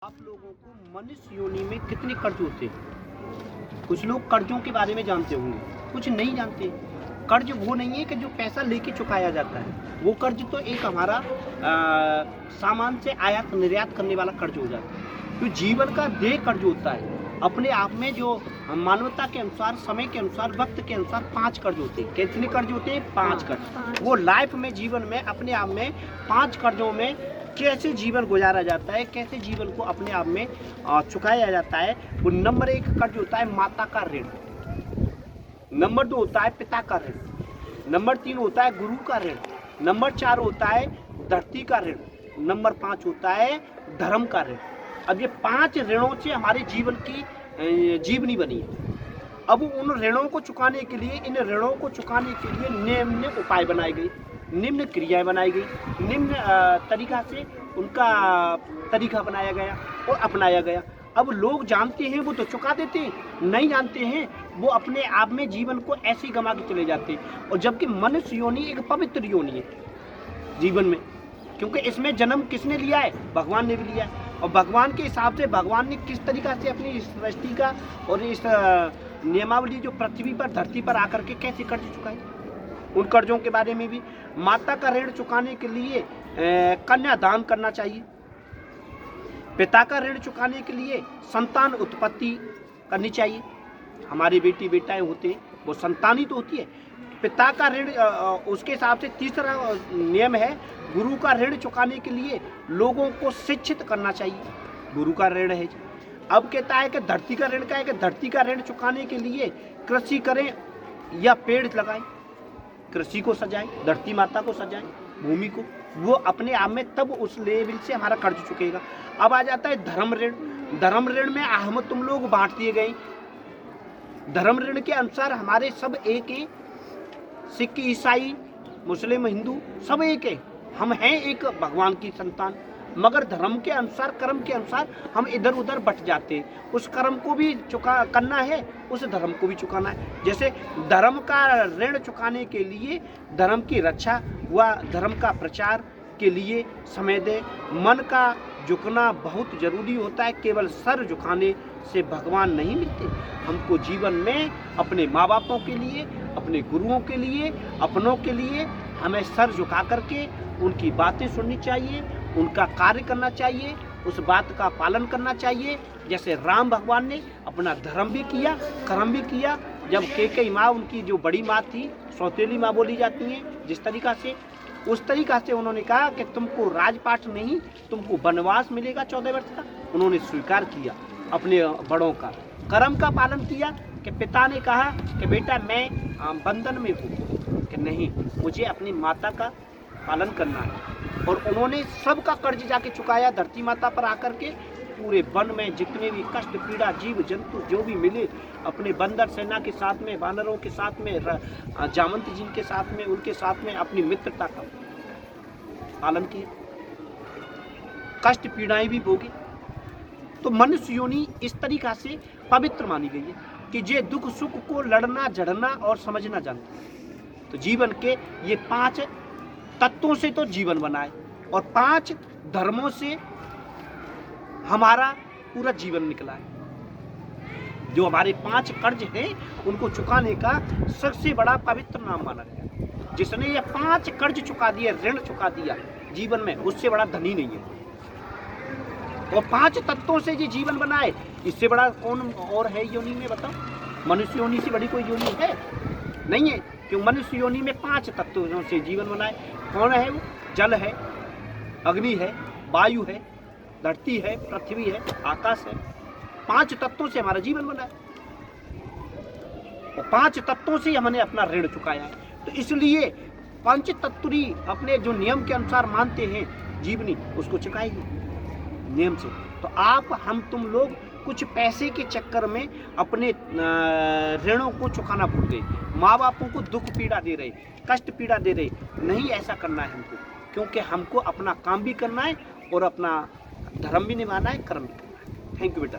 आप लोगों को मनुष्य योनि में कितने कर्ज होते हैं? कुछ लोग कर्जों के बारे में जानते होंगे, कुछ नहीं जानते। कर्ज वो नहीं है कि जो पैसा लेके चुकाया जाता है, वो कर्ज तो एक हमारा सामान से आयात निर्यात करने वाला कर्ज हो जाता है। तो जीवन का देह कर्ज होता है अपने आप में, जो मानवता के अनुसार, समय के अनुसार, वक्त के अनुसार 5 कर्ज होते हैं। कितने कर्ज होते हैं? 5 कर्ज। वो लाइफ में, जीवन में, अपने आप में 5 कर्जों में कैसे जीवन गुजारा जाता है, कैसे जीवन को अपने आप में चुकाया जाता है। वो नंबर 1 कर्ज होता है माता का ऋण, नंबर 2 होता है पिता का ऋण, नंबर 3 होता है गुरु का ऋण, नंबर 4 होता है धरती का ऋण, नंबर 5 होता है धर्म का ऋण। अब ये 5 ऋणों से हमारे जीवन की जीवनी बनी है। अब उन ऋणों को चुकाने के लिए, इन ऋणों को चुकाने के लिए निम्न उपाय बनाए गए, निम्न क्रियाएं बनाई गई, निम्न तरीका से उनका तरीका बनाया गया और अपनाया गया। अब लोग जानते हैं वो तो चुका देते हैं, नहीं जानते हैं वो अपने आप में जीवन को ऐसे ही गंवा के चले जाते हैं। और जबकि मनुष्य योनि एक पवित्र योनि है जीवन में, क्योंकि इसमें जन्म किसने लिया है? भगवान ने भी लिया है। और भगवान के हिसाब से भगवान ने किस तरीका से अपनी इस सृष्टि का और इस नियमावली जो पृथ्वी पर, धरती पर आकर के कैसे कर्ज चुकाए, उन कर्जों के बारे में भी। माता का ऋण चुकाने के लिए कन्यादान करना चाहिए। पिता का ऋण चुकाने के लिए संतान उत्पत्ति करनी चाहिए। हमारे बेटी बेटाएं होते हैं, वो संतान ही तो होती है। पिता का ऋण, उसके हिसाब से तीसरा नियम है, गुरु का ऋण चुकाने के लिए लोगों को शिक्षित करना चाहिए। गुरु का ऋण है। अब कहता है कि धरती का ऋण का है कि धरती का ऋण चुकाने के लिए कृषि करें या पेड़ लगाएं, कृषि को सजाएं, धरती माता को सजाएं, भूमि को, वो अपने आप में तब उस लेवल से हमारा कर्ज चुकेगा। अब आ जाता है धर्म ऋण। धर्म ऋण में हम तुम लोग बांट दिए गए। धर्म ऋण के अनुसार हमारे सब एक हैं, सिख, ईसाई, मुस्लिम, हिंदू सब एक है। हम हैं एक भगवान की संतान, मगर धर्म के अनुसार, कर्म के अनुसार हम इधर उधर बट जाते हैं। उस कर्म को भी चुका करना है, उस धर्म को भी चुकाना है। जैसे धर्म का ऋण चुकाने के लिए धर्म की रक्षा व धर्म का प्रचार के लिए समय दे। मन का झुकना बहुत जरूरी होता है। केवल सर झुकाने से भगवान नहीं मिलते। हमको जीवन में अपने माँ बापों के लिए, अपने गुरुओं के लिए, अपनों के लिए हमें सर झुका करके उनकी बातें सुननी चाहिए, उनका कार्य करना चाहिए, उस बात का पालन करना चाहिए। जैसे राम भगवान ने अपना धर्म भी किया, कर्म भी किया। जब कैकेयी माँ, उनकी जो बड़ी माँ थी, सौतेली माँ बोली जाती है जिस तरीका से, उस तरीका से उन्होंने कहा कि तुमको राजपाट नहीं, तुमको वनवास मिलेगा 14 वर्ष का। उन्होंने स्वीकार किया अपने बड़ों का, कर्म का पालन किया। कि पिता ने कहा कि बेटा मैं बंधन में हूँ, कि नहीं, मुझे अपनी माता का पालन करना है। और उन्होंने सबका कर्ज जाके चुकाया धरती माता पर आकर के। पूरे वन में जितने भी कष्ट पीड़ा जीव जंतु जो भी मिले, अपने बंदर सेना के साथ में, वानरों के साथ में, जामंत जी के साथ में, उनके साथ में अपनी मित्रता का पालन किया, कष्ट पीड़ाएं भी भोगी। तो मनुष्य योनि इस तरीका से पवित्र मानी गई है कि जे दुख सुख को लड़ना, झड़ना और समझना जानता है। तो जीवन के ये 5 तत्वों से तो जीवन बना है, और 5 धर्मों से हमारा पूरा जीवन निकला है। जो हमारे 5 कर्ज हैं, उनको चुकाने का सबसे बड़ा पवित्र नाम माना गया। जिसने ये 5 कर्ज चुका दिए, ऋण चुका दिया जीवन में, उससे बड़ा धनी नहीं है। और 5 तत्वों से ये जीवन बनाए, इससे बड़ा कौन और है योनि में? बताओ, मनुष्य योनि से बड़ी कोई योनि है? नहीं है। क्यों? मनुष्य योनि में 5 तत्वों से जीवन बनाए। कौन है वो? जल है, अग्नि है, वायु है, धरती है, पृथ्वी है, आकाश है। 5 तत्वों से हमारा जीवन बना है, और 5 तत्वों से हमने अपना ऋण चुकाया है। तो इसलिए पंच तत्वी अपने जो नियम के अनुसार मानते हैं जीवनी, उसको चुकाएगी नियम से। तो आप, हम, तुम लोग कुछ पैसे के चक्कर में अपने ऋणों को चुकाना भूल गए, माँ बापों को दुख पीड़ा दे रहे, कष्ट पीड़ा दे रहे। नहीं, ऐसा करना है हमको, क्योंकि हमको अपना काम भी करना है और अपना धर्म भी निभाना है, कर्म भी करना है। थैंक यू बेटा।